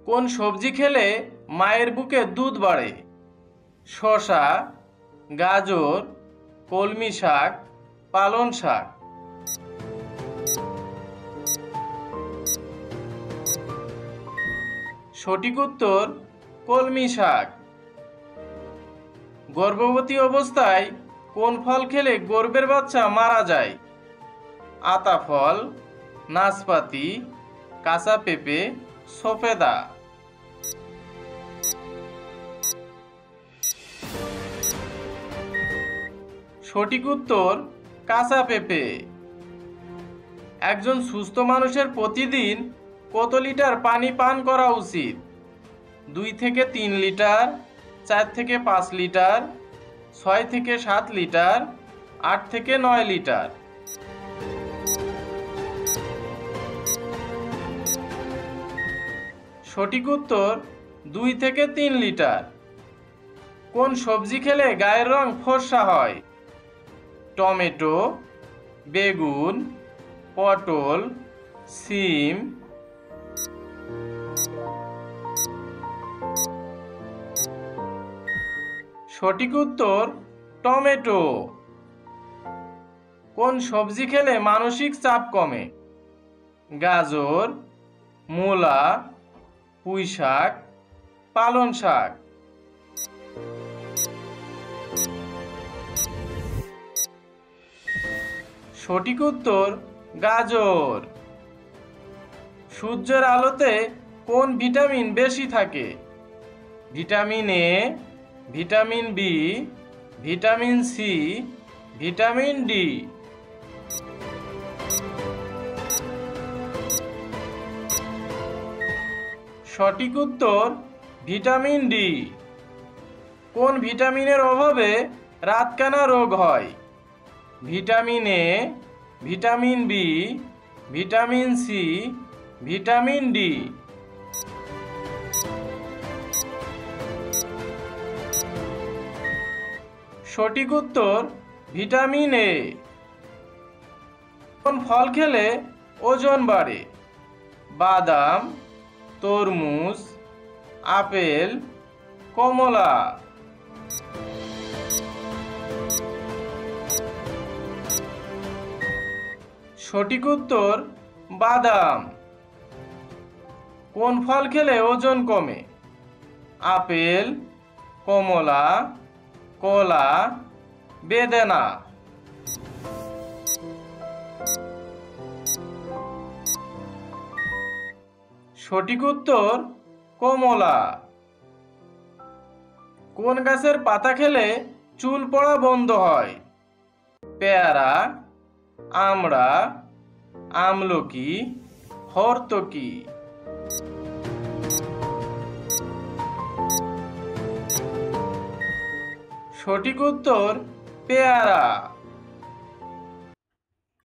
কোন সবজি খেলে মায়ের বুকে দুধ বাড়ে? শসা, গাজর, কলমি শাক, পালং শাক। সঠিক উত্তর কলমি শাক। গর্ভবতী অবস্থায় কোন ফল খেলে গর্ভের বাচ্চা মারা যায়? আতা ফল, নাশপাতি, কাঁচা পেঁপে, সফেদা। সঠিক উত্তর কাঁচা পেঁপে। একজন সুস্থ মানুষের প্রতিদিন কত লিটার পানি পান করা উচিত? 2 থেকে 3 লিটার, 4 থেকে 5 লিটার, 6 থেকে 7 লিটার, 8 থেকে 9 লিটার। সঠিক উত্তর 2 থেকে 3 লিটার। কোন সবজি খেলে গায়ের রং ফর্সা হয়? টমেটো, বেগুন, পটল, সিম। সঠিক উত্তর টমেটো। কোন সবজি খেলে মানসিক চাপ কমে? গাজর, মূলা, পুঁই শাক, পালং শাক। সঠিক উত্তর গাজর। সূর্যের আলোতে কোন ভিটামিন বেশি থাকে? Vitamin A, vitamin B, vitamin C, vitamin D. সঠিক উত্তর ভিটামিন ডি। কোন ভিটামিনের অভাবে রাতকানা রোগ হয়? Vitamin A, vitamin B, vitamin C, vitamin D. সঠিক উত্তর ভিটামিন এ। কোন ফল খেলে ওজন বাড়ে? বাদাম, তরমুজ, আপেল, কমলা। সঠিক উত্তর বাদাম। কোন ফল খেলে ওজন কমে? আপেল, কমলা, কলা, বেদানা। সঠিক উত্তর কমলা। কোন গাছের পাতা খেলে চুল পড়া বন্ধ হয়? পেয়ারা, আমড়া, আমলকি, হর্তকি। সঠিক উত্তর পেয়ারা।